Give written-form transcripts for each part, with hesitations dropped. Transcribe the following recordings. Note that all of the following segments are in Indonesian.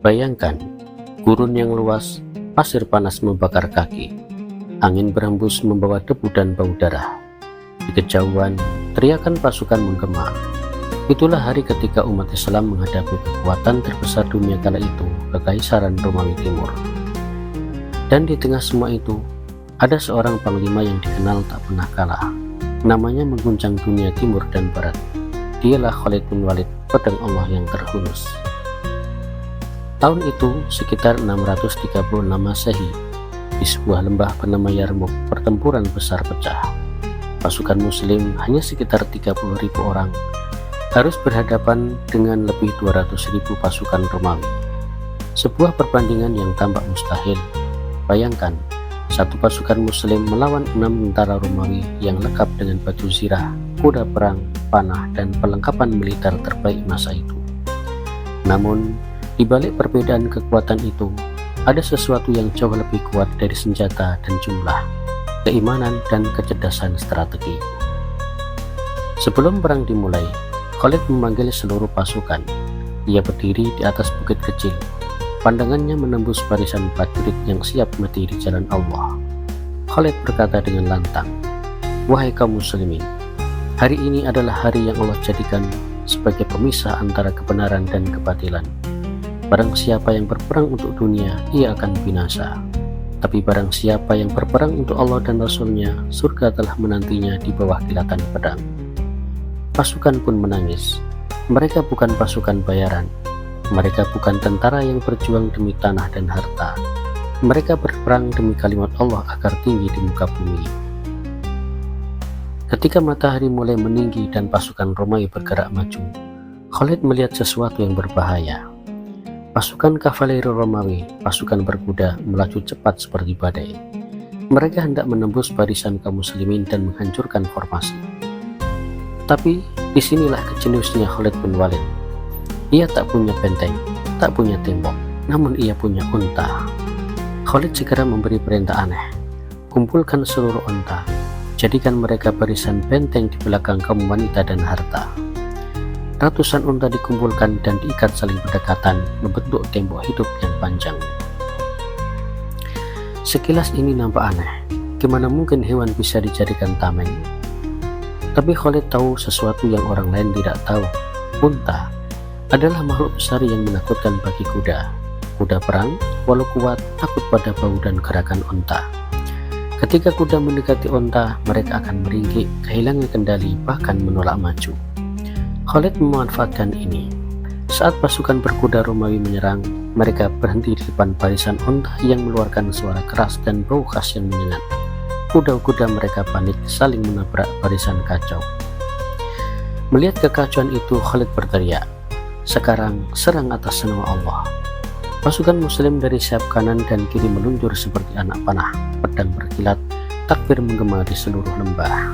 Bayangkan, gurun yang luas, pasir panas membakar kaki, angin berhembus membawa debu dan bau darah. Di kejauhan, teriakan pasukan menggema. Itulah hari ketika umat Islam menghadapi kekuatan terbesar dunia kala itu, Kekaisaran Romawi Timur. Dan di tengah semua itu, ada seorang panglima yang dikenal tak pernah kalah. Namanya mengguncang dunia timur dan barat. Dialah Khalid bin Walid, pedang Allah yang terhunus. Tahun itu sekitar 636 Masehi, di sebuah lembah bernama Yarmouk, pertempuran besar pecah. Pasukan muslim hanya sekitar 30.000 orang, harus berhadapan dengan lebih 200.000 pasukan Romawi. Sebuah perbandingan yang tampak mustahil. Bayangkan, satu pasukan muslim melawan 6 tentara Romawi yang lengkap dengan baju zirah, kuda perang, panah, dan perlengkapan militer terbaik masa itu. Namun, di balik perbedaan kekuatan itu, ada sesuatu yang jauh lebih kuat dari senjata dan jumlah, keimanan dan kecerdasan strategi. Sebelum perang dimulai, Khalid memanggil seluruh pasukan. Ia berdiri di atas bukit kecil. Pandangannya menembus barisan prajurit yang siap mati di jalan Allah. Khalid berkata dengan lantang, "Wahai kaum muslimin, hari ini adalah hari yang Allah jadikan sebagai pemisah antara kebenaran dan kebatilan. Barang siapa yang berperang untuk dunia, ia akan binasa. Tapi barang siapa yang berperang untuk Allah dan Rasul-Nya, surga telah menantinya di bawah kilatan pedang." Pasukan pun menangis. Mereka bukan pasukan bayaran. Mereka bukan tentara yang berjuang demi tanah dan harta. Mereka berperang demi kalimat Allah agar tinggi di muka bumi. Ketika matahari mulai meninggi dan pasukan Romawi bergerak maju, Khalid melihat sesuatu yang berbahaya. Pasukan kavaleri Romawi, pasukan berkuda, melaju cepat seperti badai. Mereka hendak menembus barisan kaum muslimin dan menghancurkan formasi. Tapi disinilah kejeniusnya Khalid bin Walid. Ia tak punya benteng, tak punya tembok, namun ia punya unta. Khalid segera memberi perintah aneh. Kumpulkan seluruh unta, jadikan mereka barisan benteng di belakang kaum wanita dan harta. Ratusan unta dikumpulkan dan diikat saling berdekatan, membentuk tembok hidup yang panjang. Sekilas ini nampak aneh. Gimana mungkin hewan bisa dijadikan tameng? Tapi Khalid tahu sesuatu yang orang lain tidak tahu. Unta adalah makhluk besar yang menakutkan bagi kuda. Kuda perang, walau kuat, takut pada bau dan gerakan unta. Ketika kuda mendekati unta, mereka akan meringkik, kehilangan kendali, bahkan menolak maju. Khalid memanfaatkan ini. Saat pasukan berkuda Romawi menyerang, mereka berhenti di depan barisan unta yang mengeluarkan suara keras dan bau khas yang menyengat. Kuda-kuda mereka panik, saling menabrak barisan kacau. Melihat kekacauan itu, Khalid berteriak, "Sekarang serang atas nama Allah." Pasukan muslim dari sayap kanan dan kiri meluncur seperti anak panah, pedang berkilat, takbir menggema di seluruh lembah.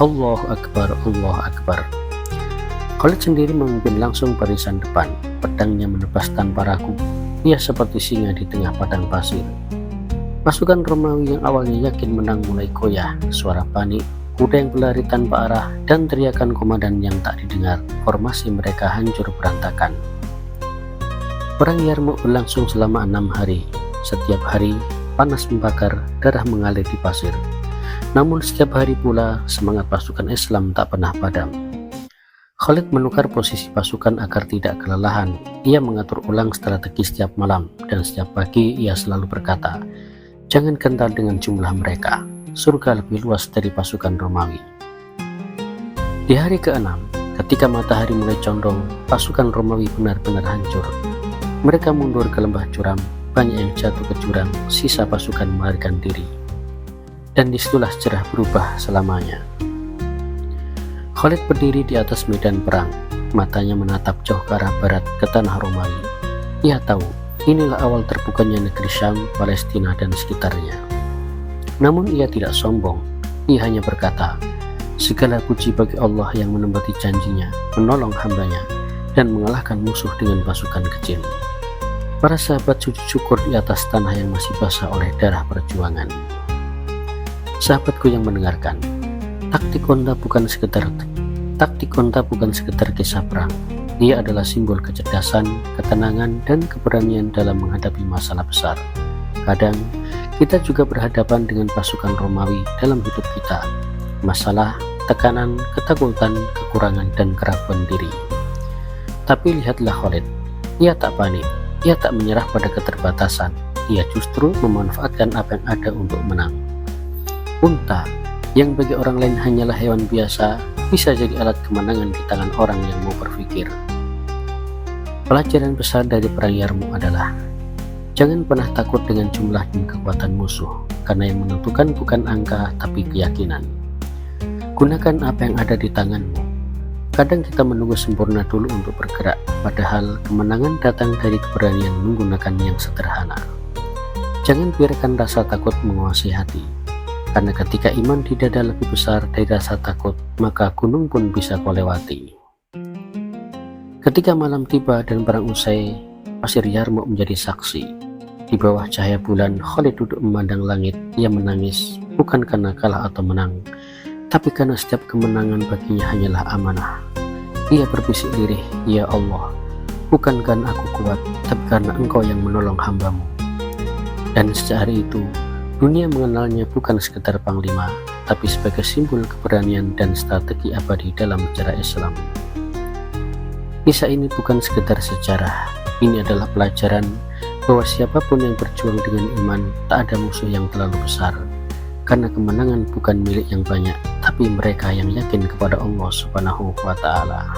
Allahu Akbar, Allahu Akbar. Khalid sendiri memimpin langsung barisan depan. Pedangnya menebas tanpa ragu. Ia seperti singa di tengah padang pasir. Pasukan Romawi yang awalnya yakin menang mulai goyah. Suara panik, kuda yang berlari tanpa arah, dan teriakan komandan yang tak didengar. Formasi mereka hancur berantakan. Perang Yarmouk berlangsung selama 6 hari. Setiap hari panas membakar, darah mengalir di pasir. Namun setiap hari pula semangat pasukan Islam tak pernah padam. Khalid menukar posisi pasukan agar tidak kelelahan. Ia mengatur ulang strategi setiap malam, dan setiap pagi ia selalu berkata, "Jangan kental dengan jumlah mereka. Surga lebih luas dari pasukan Romawi." Di hari ke-6, ketika matahari mulai condong, pasukan Romawi benar-benar hancur. Mereka mundur ke lembah curam, banyak yang jatuh ke jurang, sisa pasukan melarikan diri. Dan disitulah sejarah berubah selamanya. Khalid berdiri di atas medan perang, matanya menatap jauh ke arah barat ke tanah Romawi. Ia tahu, inilah awal terbukanya negeri Syam, Palestina, dan sekitarnya. Namun ia tidak sombong, ia hanya berkata, "Segala puji bagi Allah yang menepati janjinya, menolong hambanya, dan mengalahkan musuh dengan pasukan kecil." Para sahabat sujud syukur di atas tanah yang masih basah oleh darah perjuangan. Sahabatku yang mendengarkan, taktik onta bukan sekedar kisah perang, Ia adalah simbol kecerdasan, ketenangan, dan keberanian dalam menghadapi masalah besar. Kadang, kita juga berhadapan dengan pasukan Romawi dalam hidup kita. Masalah, tekanan, ketakutan, kekurangan, dan keraguan diri. Tapi lihatlah Khalid, ia tak panik, ia tak menyerah pada keterbatasan, ia justru memanfaatkan apa yang ada untuk menang. Unta, yang bagi orang lain hanyalah hewan biasa, bisa jadi alat kemenangan di tangan orang yang mau berpikir. Pelajaran besar dari perang Yarmouk adalah, jangan pernah takut dengan jumlah dan kekuatan musuh, karena yang menentukan bukan angka tapi keyakinan. Gunakan apa yang ada di tanganmu. Kadang kita menunggu sempurna dulu untuk bergerak, padahal kemenangan datang dari keberanian menggunakan yang sederhana. Jangan biarkan rasa takut menguasai hati, karena ketika iman di dada lebih besar dari rasa takut, maka gunung pun bisa kau lewati. Ketika malam tiba dan perang usai, pasir Yarmouk menjadi saksi. Di bawah cahaya bulan, Khalid duduk memandang langit. Ia menangis, bukan karena kalah atau menang, tapi karena setiap kemenangan baginya hanyalah amanah. Ia berbisik lirih, "Ya Allah, bukan karena aku kuat, tapi karena Engkau yang menolong hambamu." Dan sejak hari itu, dunia mengenalnya bukan sekedar panglima, tapi sebagai simbol keberanian dan strategi abadi dalam sejarah Islam. Kisah ini bukan sekedar sejarah, ini adalah pelajaran bahwa siapapun yang berjuang dengan iman, tak ada musuh yang terlalu besar, karena kemenangan bukan milik yang banyak, tapi mereka yang yakin kepada Allah Subhanahu wa Ta'ala.